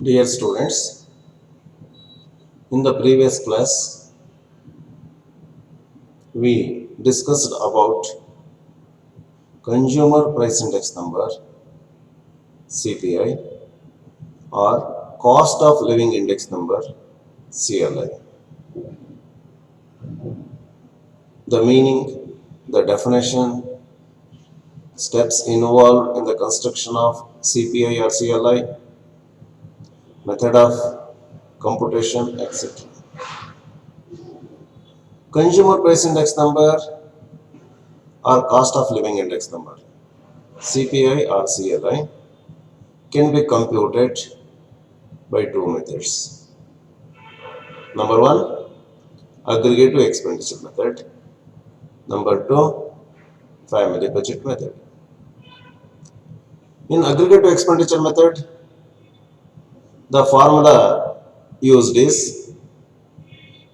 Dear students, in the previous class, we discussed about Consumer Price Index Number CPI or Cost of Living Index Number CLI. The meaning, the definition, steps involved in the construction of CPI or CLI, method of computation, etc. Consumer Price Index Number or Cost of Living Index Number CPI or CLI can be computed by two methods. Number one, aggregative expenditure method. Number two, family budget method. In aggregative expenditure method, the formula used is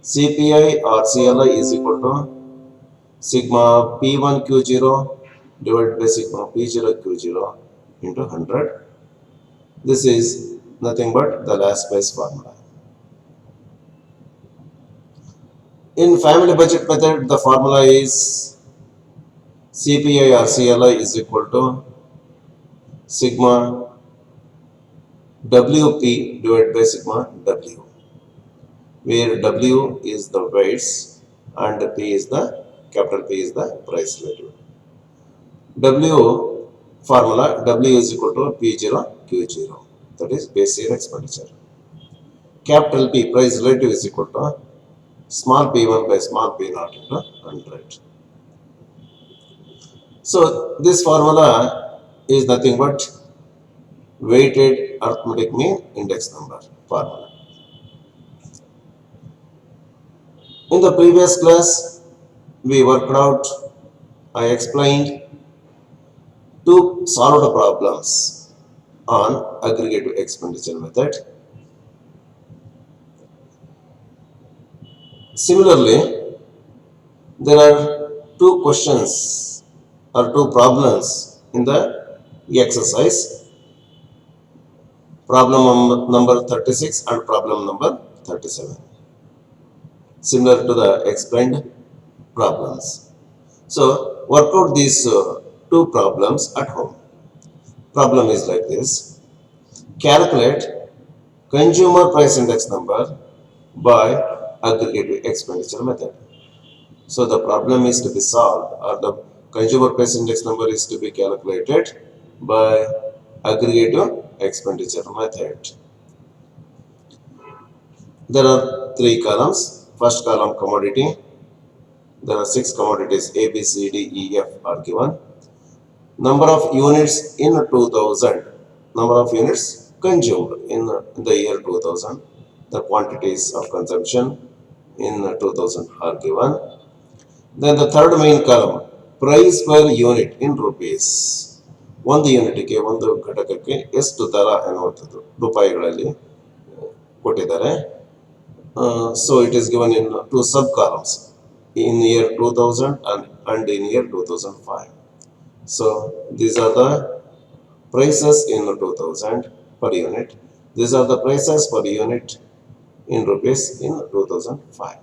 CPI or CLI is equal to sigma P1 Q0 divided by sigma P0 Q0 into 100. This is nothing but the last base formula. In family budget method, the formula is CPI or CLI is equal to sigma WP divided by sigma W, where W is the weights and P is the capital P is the price relative. W formula W is equal to P0 Q0, that is base year expenditure. Capital P price relative is equal to small p1 by small p0 into 100. So this formula is nothing but weighted arithmetic mean index number formula. In the previous class, we worked out, I explained two solved problems on aggregative expenditure method. Similarly, there are two questions or two problems in the exercise, problem number 36 and problem number 37, similar to the explained problems. So work out these two problems at home. Problem is like this: calculate consumer price index number by aggregative expenditure method. So the problem is to be solved, or the consumer price index number is to be calculated by aggregative expenditure method. There are three columns. First column commodity. There are 6 commodities A, B, C, D, E, F are given. Number of units in 2000. Number of units consumed in the year 2000. The quantities of consumption in 2000 are given. Then the third main column, price per unit in rupees. ಒಂದು ಯೂನಿಟ್ಗೆ ಒಂದು ಘಟಕಕ್ಕೆ ಎಷ್ಟು ದರ ಎನ್ನುವಂಥದ್ದು ರೂಪಾಯಿಗಳಲ್ಲಿ ಕೊಟ್ಟಿದ್ದಾರೆ. So it is given in two sub columns in year 2000 and in year 2005. So these are the prices in 2000 per unit. These are the prices per unit in rupees in 2005.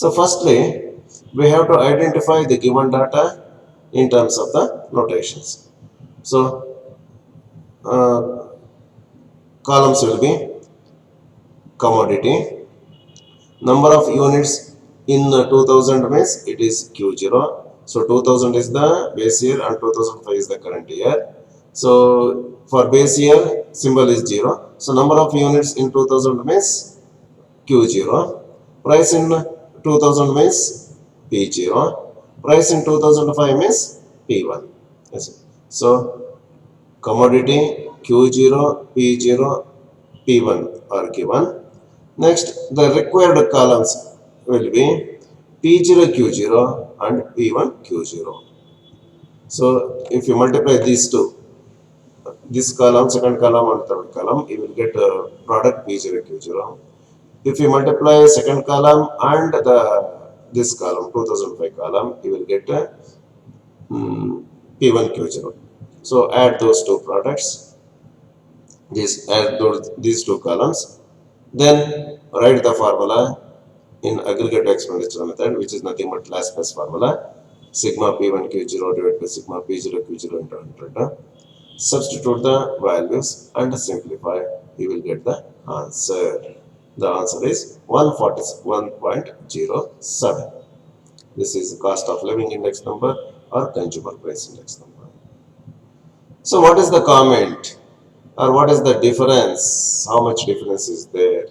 So firstly, we have to identify the given data in terms of the notations. So columns will be commodity, number of units in 2000 means it is Q0. So 2000 is the base year and 2005 is the current year. So for base year symbol is 0. So number of units in 2000 means Q0. Price in 2000 means P0. Price in 2005 means P1. Yes. So commodity Q0, P0, P1 are given. Next, the required columns will be P0 Q0 and P1 Q0. So if you multiply these two, this column, second column and third column, you will get a product P0 Q0. If you multiply second column and this column 2005 column, you will get a P1 Q0. So add those two products. these two columns. Then write the formula in aggregate expenditure method, which is nothing but last plus formula, sigma P1 Q0 divided by sigma P0 Q0 into 100. Substitute the values and simplify, you will get the answer. The answer is 141.07. This is the cost of living index number or consumer price index number. So what is the comment or what is the difference? How much difference is there?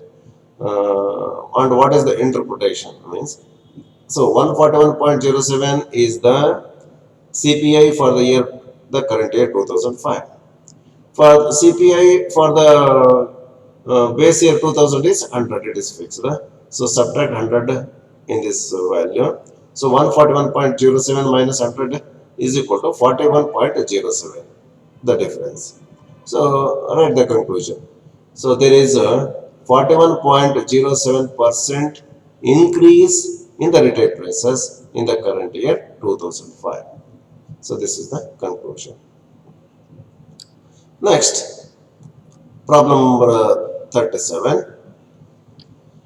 And what is the interpretation? Means, so 141.07 is the CPI for the current year 2005. For CPI for the base year 2000 is 100, it is fixed. So subtract 100 in this value. So 141.07 minus 100 is equal to 41.07, the difference. So write the conclusion. So there is a 41.07% increase in the retail prices in the current year 2005. So this is the conclusion. Next, problem number 37.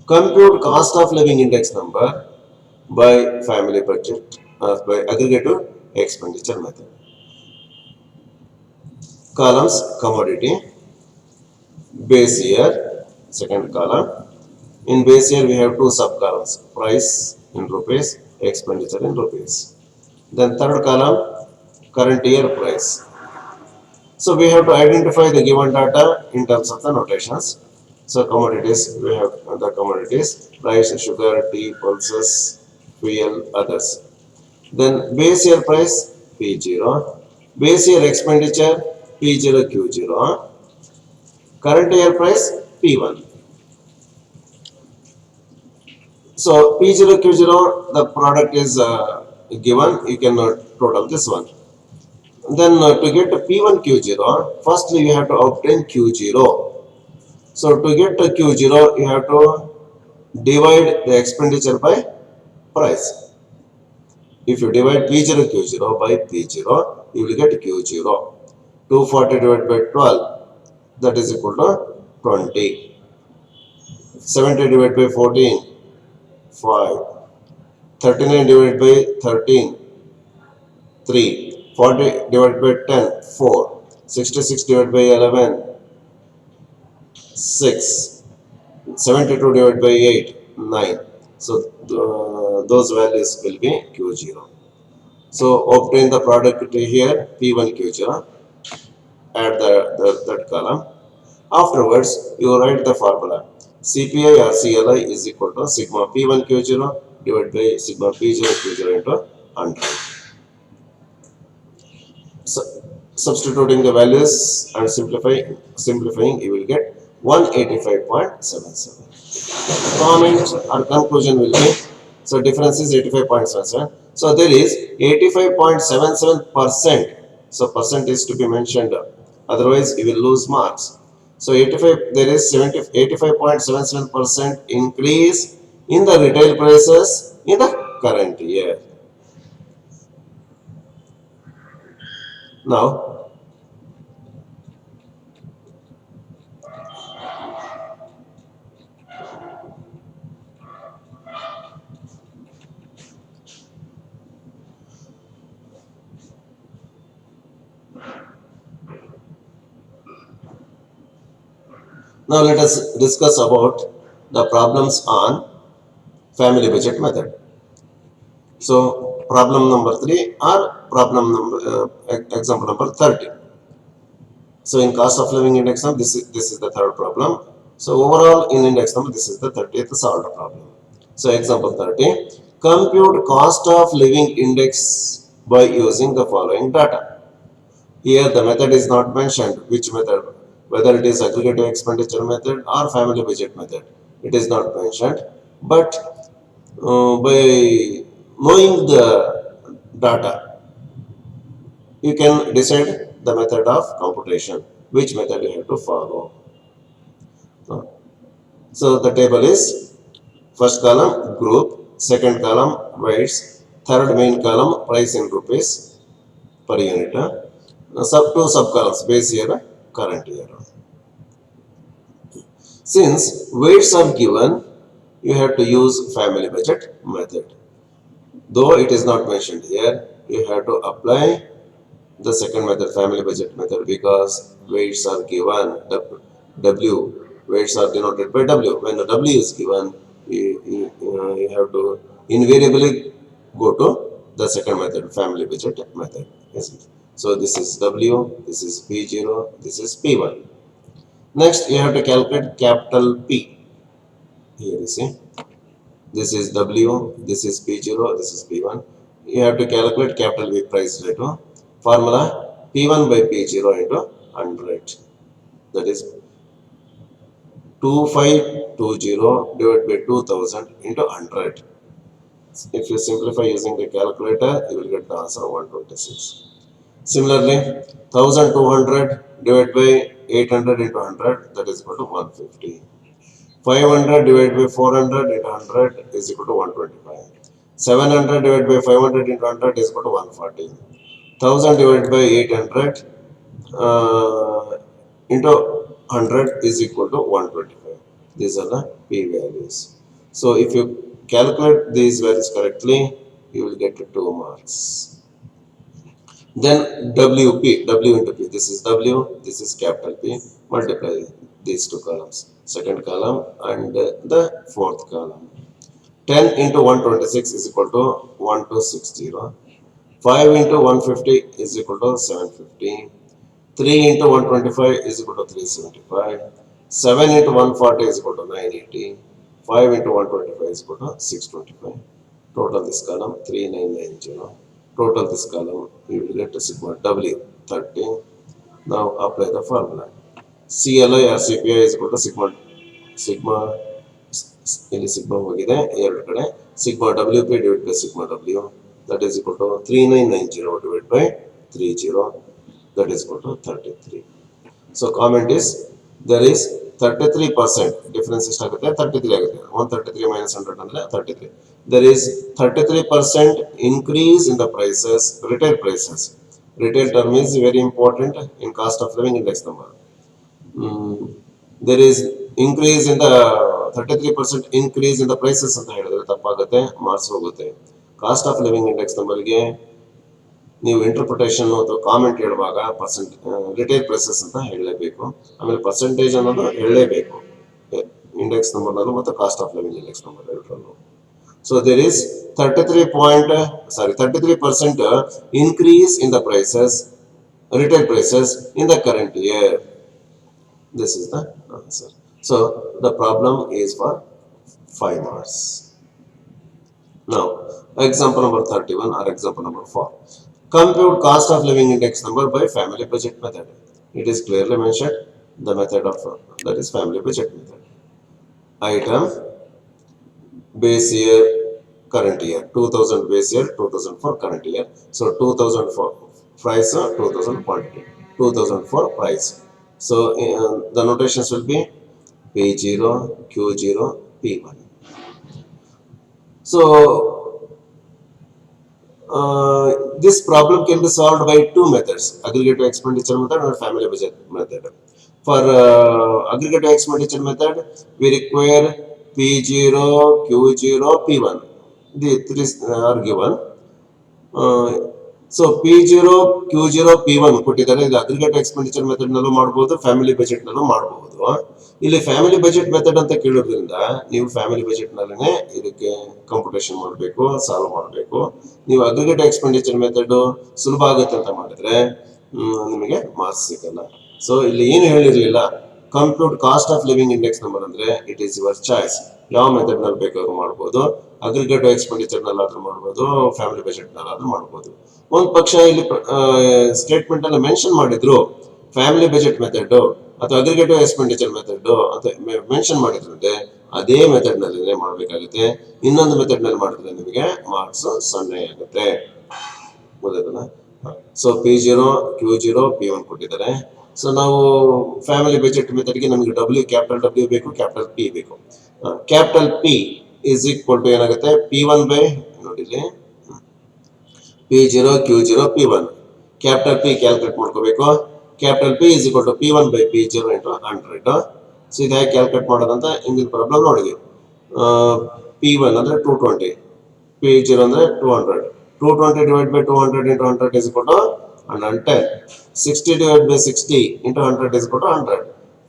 Compute cost of living index number by family budget by aggregative expenditure method. Columns commodity, base year, second column. In base year we have two sub columns, price in rupees, expenditure in rupees. Then third column, current year price. So we have to identify the given data in terms of the notations. So commodities, we have the commodities, rice, sugar, tea, pulses, fuel, others. Then base year price P0, base year expenditure P0 Q0, current year price P1. So P0 Q0, the product is given, you can total this one. Then to get P1 Q0, firstly you have to obtain Q0. So to get Q0, you have to divide the expenditure by price. If you divide P0 Q0 by P0, you will get Q0. 240 divided by 12, that is equal to 20. 70 divided by 14, 5. 39 divided by 13, 3. 40 divided by 10, 4. 66 divided by 11, 6. 72 divided by 8, 9. So those values will be Q0. So obtain the product here, P1 Q0, add that column. Afterwards, you write the formula. CPI or CLI is equal to sigma P1 Q0 divided by sigma P0 Q0 into 100. So, substituting the values and simplifying, you will get 185.77. Comment or conclusion will be, so difference is 85.77. So there is 85.77%. So percent is to be mentioned, otherwise you will lose marks. So 85, there is 85.77% increase in the retail prices in the current year. Now, now let us discuss about the problems on family budget method. So problem number 3 or problem number example number 30. So in cost of living index number, this is the third problem. So overall in index number, this is the 30th solved problem. So example 30, compute cost of living index by using the following data. Here the method is not mentioned, which method, whether it is aggregative expenditure method or family budget method. It is not mentioned, but by knowing the data, you can decide the method of computation, which method you have to follow. So the table is first column group, second column weights, third main column price in rupees per unit. Two sub columns base year, current year. Since weights are given, you have to use family budget method. Though it is not mentioned here, you have to apply the second method, family budget method, because weights are given. W weights are denoted by W. When the W is given, you have to invariably go to the second method, family budget method. So this is W, this is P0, this is P1. Next, you have to calculate capital P. Here you see, this is W, this is P0, this is P1. You have to calculate capital V, price rate. Formula P1 by P0 into 100. That is 2520 divided by 2000 into 100. If you simplify using the calculator, you will get the answer 126. Similarly, 1200 divided by 800 into 100, that is equal to 150. 500 divided by 400 into 100 is equal to 125. 700 divided by 500 into 100 is equal to 140. 1000 divided by 800 into 100 is equal to 125. These are the P values. So if you calculate these values correctly, you will get 2 marks. Then WP, W into P, this is W, this is capital P, multiply these two columns, second column and the fourth column. 10 into 126 is equal to 1260. 5 into 150 is equal to 750. 3 into 125 is equal to 375. 7 into 140 is equal to 980. 5 into 125 is equal to 625. Total this column 3990. Total this column, we will get sigma W 30. Now apply the formula. CLI or CPI is equal to sigma ಇಲ್ಲಿ sigma ಹೋಗಿದೆ ಎರಡು ಕಡೆ sigma WP divided by sigma W, that is equal to 3990 divided by 30, that is equal to 33. So comment is, there is 33% difference ಎಷ್ಟಾಗುತ್ತೆ 33 ಆಗುತ್ತೆ. 133 minus 100 ಅಂದ್ರೆ 33. There is 33% increase in the prices, retail prices. Retail term is very important in cost of living index number. There is increase in the 33% increase in the prices ಅಂತ ಹೇಳಿದ್ರೆ ತಪ್ಪಾಗುತ್ತೆ, marks ಹೋಗುತ್ತೆ. Cost of living index ನಂಬರ್ಗೆ ನೀವು interpretation ಅಥವಾ comment ಹೇಳುವಾಗ retail prices ಅಂತ ಹೇಳಲೇಬೇಕು. ಆಮೇಲೆ ಪರ್ಸೆಂಟೇಜ್ ಅನ್ನೋದು ಹೇಳಲೇಬೇಕು ಇಂಡೆಕ್ಸ್ ನಂಬರ್ನಲ್ಲೂ ಮತ್ತು cost of living index number ಎರಡರಲ್ಲೂ. So there is 33% increase in the prices, retail prices in the current year. This is the answer. So the problem is for 5 marks. Now example number 31 or example number 4. Compute cost of living index number by family budget method. It is clearly mentioned the method of that is family budget method. Item base year current year 2000 base year 2000 for current year. So 2000 for price, 2000 quantity, 2000 for price. So the notations will be P0, Q0, P1. So this problem can be solved by two methods, aggregative expenditure method or family budget method. For aggregative expenditure method, we require P0, Q0, P1. The three are given. So P0, Q0, P1 ಕೊಟ್ಟಿದ್ದಾರೆ. ಇದು aggregate expenditure method ನಲ್ಲೂ ಮಾಡಬಹುದು, family budget ನಲ್ಲೂ ಮಾಡಬಹುದು. ಇಲ್ಲಿ family budget method ಅಂತ ಕೇಳೋದ್ರಿಂದ ನೀವು family budget ನಲ್ಲೇ ಇದಕ್ಕೆ ಕಂಪ್ಯೂಟೇಷನ್ ಮಾಡಬೇಕು, ಸಾಲ್ವ್ ಮಾಡಬೇಕು. ನೀವು ಅಗ್ರಿಗೇಟ್ ಎಕ್ಸ್ಪೆಂಡಿಚರ್ ಮೆಥಡ್ ಸುಲಭ ಆಗುತ್ತೆ ಅಂತ ಮಾಡಿದ್ರೆ ನಿಮಗೆ ಮಾರ್ಕ್ಸ್ ಸಿಗಲ್ಲ. ಸೊ ಇಲ್ಲಿ ಏನು ಹೇಳಿರಲಿಲ್ಲ, compute cost of living index number ಅಂದ್ರೆ ಇಟ್ ಈಸ್ ಯುವರ್ ಚಾಯ್ಸ್. ಯಾವ ಮೆಥಡ್ ನಲ್ಲಿ ಬೇಕಾದ್ರೂ ಮಾಡ್ಬೋದು, ಅಗ್ರಿಗೇಟಿವ್ ಎಕ್ಸ್ಪೆಂಡಿಚರ್ ನಲ್ಲಾದ್ರೂ ಮಾಡ್ಬೋದು, ಫ್ಯಾಮಿಲಿ ಬಜೆಟ್ ನಲ್ಲಾದ್ರೂ ಮಾಡ್ಬೋದು. ಒಂದ್ ಪಕ್ಷ ಇಲ್ಲಿ ಸ್ಟೇಟ್ಮೆಂಟ್ ಅಲ್ಲಿ ಮೆನ್ಷನ್ ಮಾಡಿದ್ರು ಫ್ಯಾಮಿಲಿ ಬಜೆಟ್ ಮೆಥಡ್ ಅಥವಾ ಅಗ್ರಿಗೇಟಿವ್ ಎಕ್ಸ್ಪೆಂಡಿಚರ್ ಮೆಥಡ್ ಅಂತ ಮೆನ್ಷನ್ ಮಾಡಿದ್ರು ಅಂದ್ರೆ ಅದೇ ಮೆಥಡ್ ನಲ್ಲಿ ಮಾಡ್ಬೇಕಾಗುತ್ತೆ. ಇನ್ನೊಂದು ಮೆಥಡ್ ನಲ್ಲಿ ಮಾಡಿದ್ರೆ ನಿಮಗೆ ಮಾರ್ಕ್ಸ್ 0 ಆಗುತ್ತೆ. ಗೊತ್ತಾಯ್ತಲ್ಲ? ಸೊ P0, Q0, P1 ಕೊಟ್ಟಿದ್ದಾರೆ. ಸೊ ನಾವು ಫ್ಯಾಮಿಲಿ ಬಜೆಟ್ ಮೆಥಡ್ಗೆ ನಮಗೆ ಕ್ಯಾಪಿಟಲ್ W ಬೇಕು, ಕ್ಯಾಪಿಟಲ್ P ಬೇಕು. Capital P is equal to ಏನಾಗುತ್ತೆ P1 ಬೈ ನೋಡಿಲಿ P0, Q0, P1. Capital P calculate ಮಾಡ್ಕೋಬೇಕು. Capital P is equal to P1 by P0 into 100. So ಇದು ಹೇಗೆ ಕ್ಯಾಲ್ಕುಲೇಟ್ ಮಾಡೋದಂತ ಹಿಂದಿನ ಪ್ರಾಬ್ಲಮ್ ನೋಡಿ. P1 ಅಂದರೆ 220, P0 ಅಂದರೆ 200. 220 divided by 200 into 100 is equal to 110. 60 divided by 60 into 100 is equal to 100.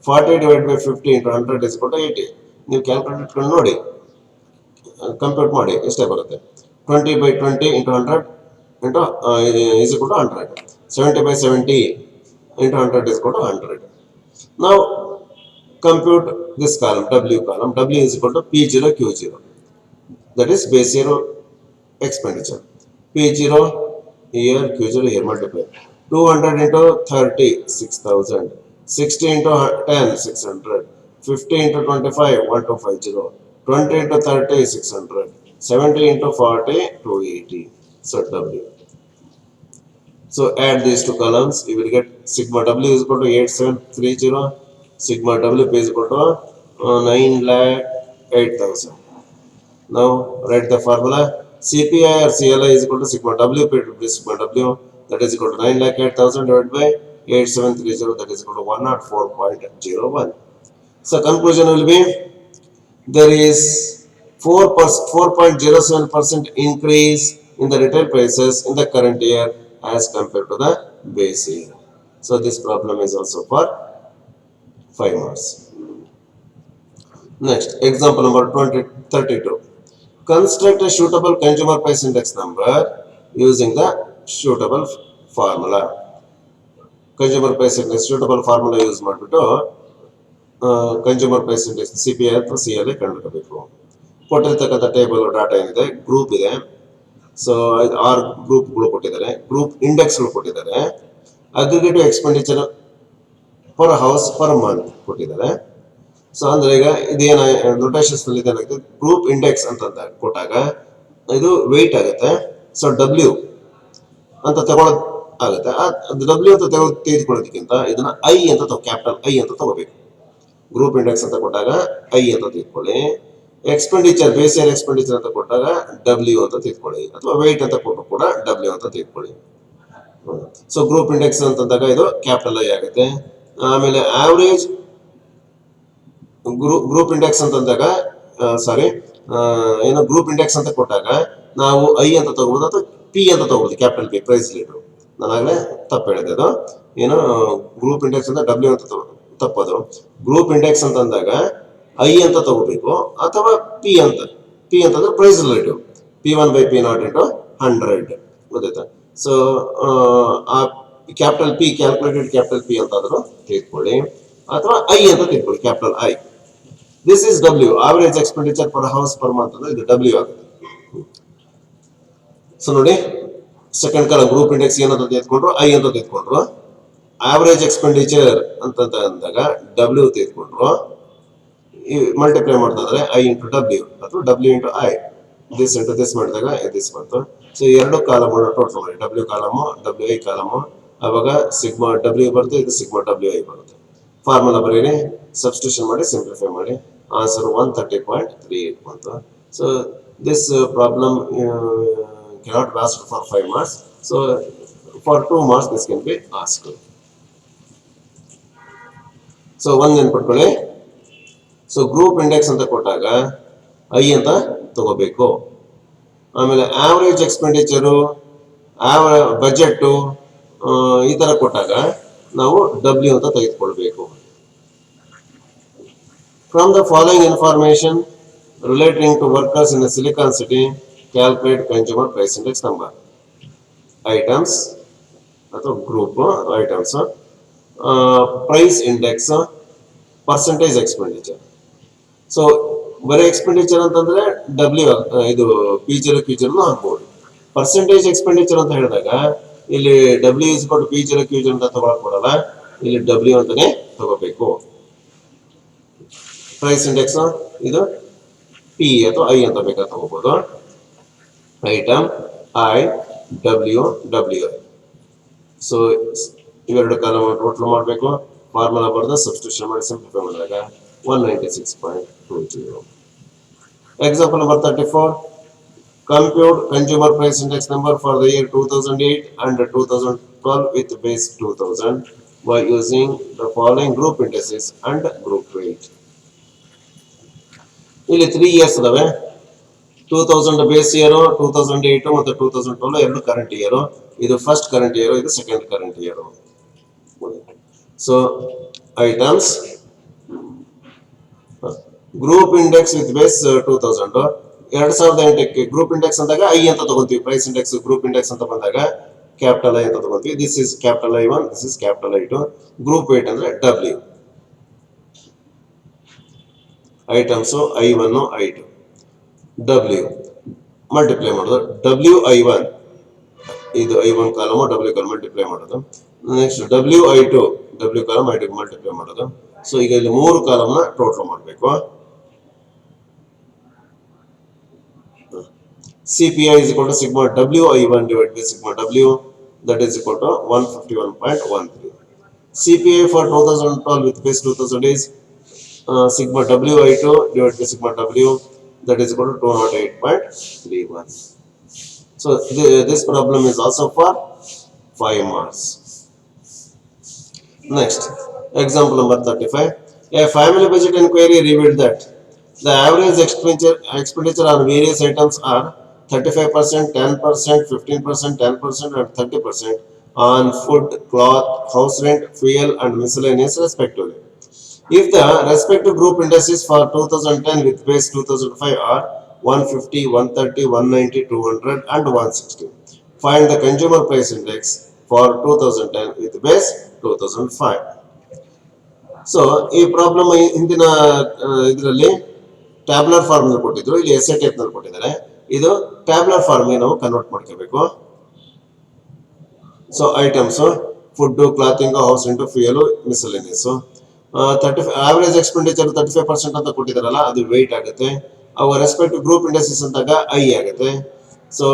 40 divided by 50 into 100 is equal to 80. ನೀವು calculate ಇಟ್ಕೊಂಡು ನೋಡಿ, ಕಂಪ್ಯೂಟ್ ಮಾಡಿ ಎಷ್ಟೇ ಬರುತ್ತೆ. 20 by 20 into 100 into is equal to 100. 70 by 70 into 100 is equal to 100. Now compute this column, W column. W is equal to P0 Q0. That is base year expenditure. P0 here, Q0 here, multiply. 200 into 30, 6,000. 60 into 10, 600. 50 into 25, 1250. 20 into 30, 600. 70 into 40, 280. So W. So add these two columns, you will get sigma W is equal to 8730, sigma WP is equal to 9,08,000. Now write the formula. CPI or CLI is equal to sigma W paid to sigma W, that is equal to 9,08,000 divided by 8730, that is equal to 104.01. So conclusion will be there is 4.07% increase in the retail prices in the current year as compared to the base year. So this problem is also for 5 marks. Next, example number 32. Construct a suitable consumer price index number using the suitable formula. Consumer price index suitable formula use ಮಾಡಿಬಿಟ್ಟು consumer price index CPI ಅಥವಾ CLI ಕಂಡುಹಿಡಿಯಬೇಕು. ಕೊಟ್ಟಿರ್ತಕ್ಕಂಥ table data ಏನಿದೆ, group ಇದೆ. So 6 ಗ್ರೂಪ್ಗಳು ಕೊಟ್ಟಿದ್ದಾರೆ, group ಇಂಡೆಕ್ಸ್ಗಳು ಕೊಟ್ಟಿದ್ದಾರೆ, aggregative expenditure per house per month ಕೊಟ್ಟಿದ್ದಾರೆ. So ಅಂದ್ರೆ ಈಗ ಇದೇನ ನೋಟೇಷನ್ಸ್ ನಲ್ಲಿ ಇದೇನಾಗುತ್ತೆ, ಗ್ರೂಪ್ ಇಂಡೆಕ್ಸ್ ಅಂತ ಕೊಟ್ಟಾಗ ಇದು ವೆಯ್ಟ್ ಆಗುತ್ತೆ. ಸೊ W ಅಂತ ತಗೊಳ್ಳೋದು ಆಗುತ್ತೆ. W ಅಂತ ತೆಗೆದುಕೊಳ್ಳೋದಕ್ಕಿಂತ ಇದನ್ನ I ಅಂತ ಕ್ಯಾಪಿಟಲ್ I ಅಂತ ತಗೋಬೇಕು. ಗ್ರೂಪ್ ಇಂಡೆಕ್ಸ್ ಅಂತ ಕೊಟ್ಟಾಗ I ಅಂತ ತೆಗೆದುಕೊಳ್ಳಿ. ಎಕ್ಸ್ಪೆಂಡಿಚರ್ ಬೇಸ್ ಇಯರ್ ಎಕ್ಸ್ಪೆಂಡಿಚರ್ ಅಂತ ಕೊಟ್ಟಾಗ W ಅಂತ ತೆಗೆದುಕೊಳ್ಳಿ, ಅಥವಾ ವೆಯ್ಟ್ ಅಂತ ಕೊಟ್ಟರು ಕೂಡ W ಅಂತ ತೆಗೆದುಕೊಳ್ಳಿ. ಸೊ ಗ್ರೂಪ್ ಇಂಡೆಕ್ಸ್ ಅಂತಂದಾಗ ಇದು ಕ್ಯಾಪಿಟಲ್ I ಆಗುತ್ತೆ. ಆಮೇಲೆ ಆವರೇಜ್ ಗ್ರೂಪ್ ಇಂಡೆಕ್ಸ್ ಅಂತಂದಾಗ ಏನು ಗ್ರೂಪ್ ಇಂಡೆಕ್ಸ್ ಅಂತ ಕೊಟ್ಟಾಗ ನಾವು I ಅಂತ ತಗೋಬಹುದು ಅಥವಾ P ಅಂತ ತಗೋಬಹುದು, ಕ್ಯಾಪಿಟಲ್ P ಪ್ರೈಸ್ ಲೀಡರ್. ನಾನಾಗಲೇ ತಪ್ಪು ಹೇಳಿದೆ, ಅದು ಏನು ಗ್ರೂಪ್ ಇಂಡೆಕ್ಸ್ ಅಂತ W ಅಂತ ತಪ್ಪದು. ಗ್ರೂಪ್ ಇಂಡೆಕ್ಸ್ ಅಂತ ಅಂದಾಗ I ಅಂತ ತಗೋಬೇಕು ಅಥವಾ P ಅಂತಂದ್ರೆ price relative, P1 by P0 into 100 ಗೊತ್ತಾಯ್ತಾ. ಸೊ ಆ capital P calculated capital P ಅಂತ ಆದ್ರೂ ತೆಗೆದುಕೊಳ್ಳಿ, ಅಥವಾ I ಅಂತ ತೆಗೆದುಕೊಳ್ಳಿ, capital I. This is W, average expenditure per house per month ಅಂದ್ರೆ ಇದು W ಆಗುತ್ತೆ. ಸೊ ನೋಡಿ, ಸೆಕೆಂಡ್ ಕಾಲಮ್ ಗ್ರೂಪ್ ಇಂಡೆಕ್ಸ್ ಏನಂತ ತೆಗೆದುಕೊಂಡ್ರು, I ಅಂತ ತೆಗೆದುಕೊಂಡ್ರು. ಆವರೇಜ್ ಎಕ್ಸ್ಪೆಂಡಿಚರ್ ಅಂತ ಅಂದಾಗ W ತೆಗೆದುಕೊಂಡ್ರು. ಮಲ್ಟಿಪ್ಲೈ ಮಾಡ್ತಾ ಇದ್ರೆ I into W ಅಥವಾ W into I, this into this ಮಾಡಿದಾಗ ದಿಸ್ ಬಂತು. ಸೊ ಎರಡು ಕಾಲಮ್ ಟೋಟಲ್ ಮಾಡಿ, W ಕಾಲಮು WI ಕಾಲಮು, ಅವಾಗ ಸಿಗ್ಮಾ W ಬರುತ್ತೆ, ಇದು ಸಿಗ್ಮಾ WI ಬರುತ್ತೆ. ಫಾರ್ಮುಲಾ ಬರೀರಿ, ಸಬ್ಸ್ಟಿಟ್ಯೂಷನ್ ಮಾಡಿ, ಸಿಂಪ್ಲಿಫೈ ಮಾಡಿ, ಆನ್ಸರ್ 130.38 ಬಂತು. So this problem cannot be asked for 5 marks. So for 2 marks this can be asked. So ಒಂದು ನೆನ್ಪಿಟ್ಕೊಳ್ಳಿ, ಸೊ ಗ್ರೂಪ್ ಇಂಡೆಕ್ಸ್ ಅಂತ ಕೊಟ್ಟಾಗ I ಅಂತ ತಗೋಬೇಕು. ಆಮೇಲೆ ಆವರೇಜ್ ಎಕ್ಸ್ಪೆಂಡಿಚರು, ಬಜೆಟ್ಟು ಈ ಥರ ಕೊಟ್ಟಾಗ ನಾವು W ಅಂತ ತೆಗೆದುಕೊಳ್ಬೇಕು. From the following information relating to workers in Silicon City, calculate consumer price index number. Items ಅಥವಾ group items, price index, percentage expenditure. So ಬರೀ ಎಕ್ಸ್ಪೆಂಡಿಚರ್ ಅಂತಂದ್ರೆ W ಇದು P0 Q0 ಹಾಕ್ಬೋದು. ಪರ್ಸೆಂಟೇಜ್ ಎಕ್ಸ್ಪೆಂಡಿಚರ್ ಅಂತ ಹೇಳಿದಾಗ ಇಲ್ಲಿ W is equal to P0 Q0 ಅಂತ ತಗೊಳಕ್ ಬರಲ್ಲ, ಇಲ್ಲಿ W ಅಂತಾನೆ ತಗೋಬೇಕು. ಪ್ರೈಸ್ ಇಂಡೆಕ್ಸ್ ಇದು P ಅಥವಾ I ಅಂತ ಬೇಕಾದ್ರೆ ತಗೋಬಹುದು. Item I, W, WI. So ಇವೆರಡು ಕಾಲಮ್ ಟೋಟಲ್ ಮಾಡಬೇಕು, ಫಾರ್ಮುಲಾ ಬರೆದು ಸಬ್ಸ್ಟಿಟ್ಯೂಷನ್ ಮಾಡಿ ಸಿಂಪ್ಲಿಫೈ ಮಾಡಿದಾಗ 196.20. Example number 34. Compute consumer price index number for the year 2008 and 2012 with base 2000. by using the following group indices and group weight. ಇಲ್ಲಿ 3 years ಅದಾವೆ. 2000 base year, 2008 ಮತ್ತು 2012 ಎರಡು current year. ಇದು first current year, ಇದು second current year. So items group index with base 2000. 2008ಕ್ಕೆ group index ಅಂದಾಗ I ಅಂತ ತಗೊಂತೀವಿ. ಪ್ರೈಸ್ ಇಂಡೆಕ್ಸ್ ಗ್ರೂಪ್ ಇಂಡೆಕ್ಸ್ ಅಂತ ಬಂದಾಗ ಕ್ಯಾಪಿಟಲ್ ಐ ಅಂತ ತಗೊಂತೀವಿ. This is capital I1, this is capital I2. Group weight ಅಂದ್ರೆ W. Items I1 I2 W multiply ಮಾಡೋದು. WI1 ಇದು I1 column, W column multiply ಮಾಡೋದು. Next WI2 W column I2 multiply ಮಾಡೋದು. So ಈಗ ಇಲ್ಲಿ 3 ಕಾಲಮ್ನ ಟೋಟಲ್ ಮಾಡಬೇಕು. CPI is equal to sigma WI1 divided by sigma W, that is equal to 151.13. CPI for 2012 with base 2000 is sigma WI2 divided by sigma W, that is equal to 208.31. So this problem is also for 5 marks. Next, example number 35. A family budget inquiry revealed that the average expenditure on various items are 35%, 10%, 15%, 10%, and 30% on food, cloth, house rent, fuel, and miscellaneous respectively. If the respective group indices for 2010 with base 2005 are 150, 130, 190, 200, and 160, find the consumer price index for 2010 with base 2005. So ಈ problem ಹಿಂದಿನ ಇದರಲ್ಲಿ tabular form ಕೊಟ್ಟಿದ್ರು, ಇಲ್ಲಿ S A type ನಲ್ಲಿ ಕೊಟ್ಟಿದ್ದಾರೆ. ಇದು tabular ಫಾರ್ಮ್ಗೆ ನಾವು ಕನ್ವರ್ಟ್ ಮಾಡ್ಕೋಬೇಕು. So items food, clothing, house rent, fuel, miscellaneous. Average expenditure 35% ಅಂತ ಕೊಟ್ಟಿದಾರಲ್ಲ, ಅದು ವೆಯ್ಟ್ ಆಗುತ್ತೆ. ಅವ ರೆಸ್ಪೆಕ್ಟ್ ಗ್ರೂಪ್ ಇಂಡಸ್ಟ್ರೀಸ್ ಅಂದಾಗ ಐ ಆಗುತ್ತೆ. ಸೊ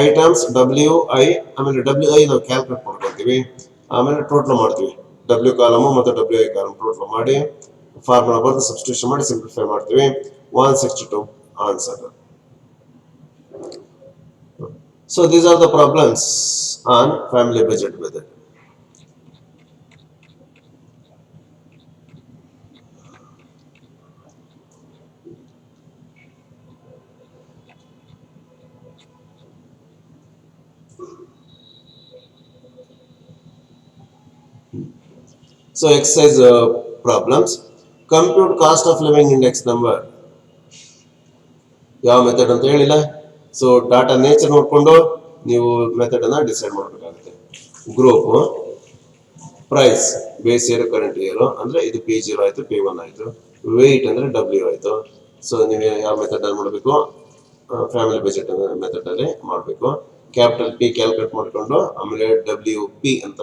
ಐಟಮ್ಸ್ WI, ಆಮೇಲೆ WI ನಾವು ಕ್ಯಾಲ್ಕುಲೇಟ್ ಮಾಡ್ಕೊತೀವಿ, ಆಮೇಲೆ ಟೋಟಲ್ ಮಾಡ್ತೀವಿ. W ಕಾಲಮ್ ಮತ್ತು WI ಕಾಲಮ್ ಟೋಟಲ್ ಮಾಡಿ ಫಾರ್ಮುಲಾ ಬರೆದು ಸಬ್ಸ್ಟಿಟ್ಯೂಷನ್ ಮಾಡಿ ಸಿಂಪ್ಲಿಫೈ ಮಾಡ್ತೀವಿ. 162 answer. So these are the problems on family budget method. So exercise problems. Compute cost of living index number. ಯಾವ ಮೆಥಡ್ ಅಂತ ಹೇಳಿಲ್ಲ. ಸೊ ಡಾಟಾ ನೇಚರ್ ನೋಡಿಕೊಂಡು ನೀವು ಮೆಥಡ್ ಅನ್ನ ಡಿಸೈಡ್ ಮಾಡಬೇಕಾಗುತ್ತೆ. Group price base year current year ಅಂದ್ರೆ ಇದು P0 ಆಯ್ತು, P1 ಆಯ್ತು. ವೆಯ್ಟ್ ಅಂದ್ರೆ W ಆಯ್ತು. ಸೊ ನೀವು ಯಾವ ಮೆಥಡ್ ಅಲ್ಲಿ ಮಾಡಬೇಕು? ಫ್ಯಾಮಿಲಿ ಬಜೆಟ್ ಮೆಥಡ್ ಅಲ್ಲಿ ಮಾಡಬೇಕು. ಕ್ಯಾಪಿಟಲ್ P ಕ್ಯಾಲ್ಕುಲೇಟ್ ಮಾಡಿಕೊಂಡು ಆಮೇಲೆ WP ಅಂತ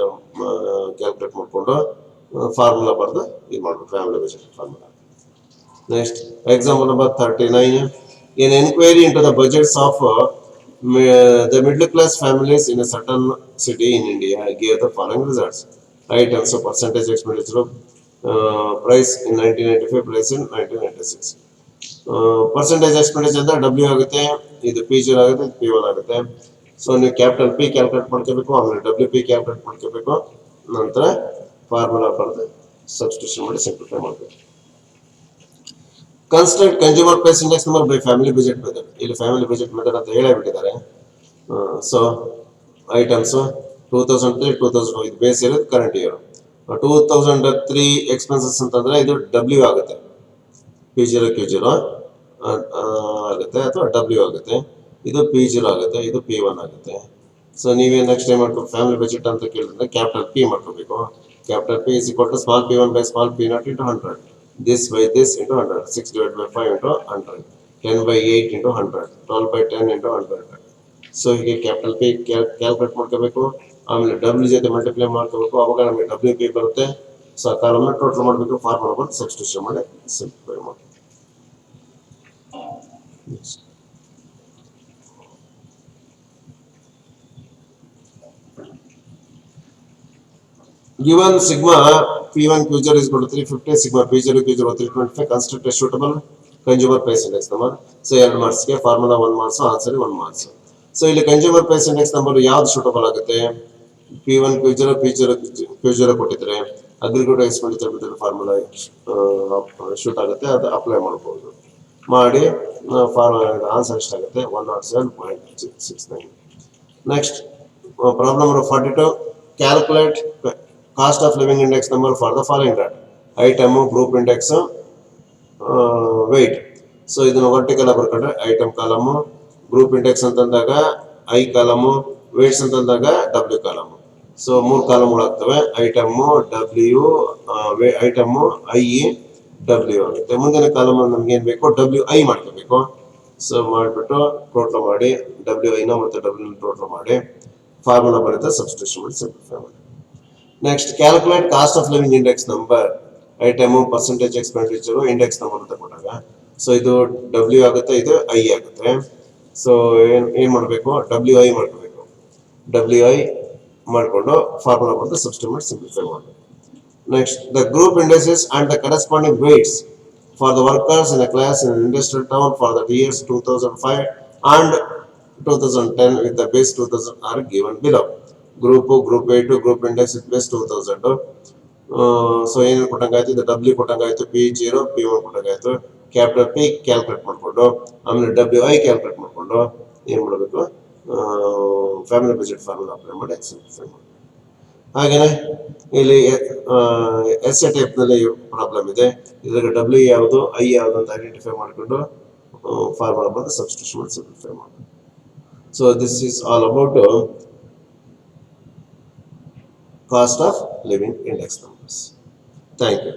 ಕ್ಯಾಲ್ಕುಲೇಟ್ ಮಾಡಿಕೊಂಡು ಫಾರ್ಮುಲಾ ಬರೆದು ಇದು ಮಾಡಬೇಕು, family budget formula. Next example number 39. An inquiry into the budgets of the middle class families in a certain city in India gave the following results. Items of percentage expenditure of price in 1995, price in 1996. Percentage expenditure ಅಂದ್ರೆ W ಆಗುತ್ತೆ, ಇದು P0 ಆಗುತ್ತೆ, ಇದು P1 ಆಗುತ್ತೆ. So ನೀವು capital P calculate ಮಾಡ್ಕೋಬೇಕು, ಆಮೇಲೆ WP calculate ಮಾಡ್ಕೋಬೇಕು, ನಂತರ ಫಾರ್ಮುಲಾ ಬರೆದು ಸಬ್ಸ್ಟಿಟ್ಯೂಷನ್ ಮಾಡಿ ಸಿಂಪ್ಲಿಫೈ ಮಾಡಬೇಕು. Construct consumer price index number by family budget method. ಇಲ್ಲಿ ಫ್ಯಾಮಿಲಿ ಬಜೆಟ್ ಮೆಥಡ್ ಅಂತ ಹೇಳಿಬಿಟ್ಟಿದ್ದಾರೆ. ಸೊ ಐಟಮ್ಸ್ 2003, 2000 ಇದು base year, current year. 2003 expenses ಅಂತಂದ್ರೆ ಇದು W ಆಗುತ್ತೆ, P0 Q0 ಆಗುತ್ತೆ ಅಥವಾ W ಆಗುತ್ತೆ. ಇದು P0 ಆಗುತ್ತೆ, ಇದು P1 ಆಗುತ್ತೆ. ಸೊ ನೀವೇ ನೆಕ್ಸ್ಟ್ ಟೈಮ್ ಮಾಡ್ಬೇಕು, ಫ್ಯಾಮಿಲಿ ಬಜೆಟ್ ಅಂತ ಕೇಳಿದ್ರೆ ಕ್ಯಾಪಿಟಲ್ P ಮಾಡ್ಕೋಬೇಕು. Capital P is equal to small p1 by small p0 into 100. This by this into 100. 6 divided by 5 into 100. 10 by 8 into 100. 12 by 10 into 100. So ಹೀಗೆ capital P calculate ಮಾಡ್ಕೋಬೇಕು, ಆಮೇಲೆ W ಜೊತೆ multiply ಮಾಡ್ಕೋಬೇಕು, ಅವಾಗ ನಮಗೆ WP ಬರುತ್ತೆ. So ಕಾಲಮ್ನ ಟೋಟಲ್ ಮಾಡಬೇಕು, ಫಾರ್ಮುಲಾ ಬಂದು ಸಬ್ಸ್ಟಿಟ್ಯೂಷನ್ ಮಾಡಿ ಸಿಂಪ್ಲಿಫೈ ಮಾಡಿ. Given sigma P1 Q0 is equal to 350, sigma P0 Q0 325, construct a suitable consumer price index number. So 2 marks ಗೆ formula 1 marks, answer 1 marks. So ಇಲ್ಲಿ ಕನ್ಸ್ಯೂಮರ್ ಪ್ರೈಸ್ ಇಂಡೆಕ್ಸ್ ನಂಬರ್ ಯಾವ್ದು suitable ಆಗುತ್ತೆ? P1 P0 ಕೊಟ್ಟಿದ್ರೆ aggregate expenditure bill formula suit ಆಗುತ್ತೆ, ಅದು apply ಮಾಡ್ಬೋದು. ಮಾಡಿ answer ಎಷ್ಟಾಗುತ್ತೆ 107.69. Next problem number 42, calculate cost of living index number for the following data. Item, group index, weight. So ಇದನ್ನು vertical ಆಗಿ ಬರ್ಕೊಂಡ್ರೆ ಐಟಮ್ ಕಾಲಮು, ಗ್ರೂಪ್ ಇಂಡೆಕ್ಸ್ ಅಂತಂದಾಗ ಐ ಕಾಲಮು, ವೇಟ್ಸ್ ಅಂತಂದಾಗ ಡಬ್ಲ್ಯೂ ಕಾಲಮು. ಸೊ 3 ಕಾಲಮ್ಗಳಾಗ್ತವೆ. Item, W, item, I, W ಆಗುತ್ತೆ. ಮುಂದಿನ column ನಮ್ಗೆ ಏನ್ ಬೇಕು, ಡಬ್ಲ್ಯೂ ಐ ಮಾಡ್ಕೋಬೇಕು. ಸೊ ಮಾಡಿಬಿಟ್ಟು ಟೋಟಲ್ ಮಾಡಿ ಡಬ್ಲ್ಯೂ ಐನ ಮತ್ತು ಡಬ್ಲ್ಯೂ ಟೋಟಲ್ ಮಾಡಿ ಫಾರ್ಮುಲಾ ಬರುತ್ತೆ, ಸಬ್ಸ್ಟಿಟ್ಯೂಷನ್ ಮಾಡಿ ಸಿಂಪ್ಲಿಫೈ ಮಾಡಿ. Next calculate cost of living index number. Item, percentage expenditure, index number ಅಂತ ಕೊಟ್ಟಾಗ ಸೊ ಇದು ಡಬ್ಲ್ಯೂ ಆಗುತ್ತೆ, ಇದು ಐ ಆಗುತ್ತೆ. ಸೊ ಏನ್ ಮಾಡಬೇಕು, ಡಬ್ಲ್ಯೂ ಐ ಮಾಡ್ಕೋಬೇಕು. ಡಬ್ಲ್ಯೂ ಐ ಮಾಡಿಕೊಂಡು ಫಾರ್ಮುಲಾ ಬಂದು ಸಬ್ಸ್ಟಿಟ್ಯೂಟ್ ಮಾಡಿ ಸಿಂಪ್ಲಿಫೈ ಮಾಡಬೇಕು. Next the group indexes and the corresponding weights for the workers in a class in an industrial town for the years 2005 and 2010 with the base 2000 are given below. Group weight, group index with base 2000. So ಏನು ಕೊಟ್ಟಂಗಾಯ್ತು, ಇದು W ಕೊಟ್ಟಂಗಾಯ್ತು, P0 P1 ಕೊಟ್ಟಂಗಾಯ್ತು. Capital P calculate ಮಾಡಿಕೊಂಡು ಆಮೇಲೆ W I calculate ಮಾಡಿಕೊಂಡು ಏನು ಮಾಡಬೇಕು, ಫ್ಯಾಮಿಲಿ ಬಜೆಟ್ ಫಾರ್ಮುಲಾ ಅಪ್ಲೈ ಮಾಡಿ ಸಿಂಪ್ಲಿಫೈ ಮಾಡಿ. ಹಾಗೇನೆ ಇಲ್ಲಿ ಎಸ್ ಎ ಟೈಪ್ ನಲ್ಲಿ ಪ್ರಾಬ್ಲಮ್ ಇದೆ. ಇದ್ರಾಗ ಡಬ್ಲ್ಯೂ ಯಾವುದು, ಐ ಯಾವುದು ಅಂತ ಐಡೆಂಟಿಫೈ ಮಾಡಿಕೊಂಡು ಫಾರ್ಮುಲಾ ಬಂದು ಸಬ್ಸ್ಟಿಟ್ಯೂಷನ್ ಮಾಡಿ ಸಿಂಪ್ಲಿಫೈ ಮಾಡಿ. So this is all about cost of living index numbers. Thank you.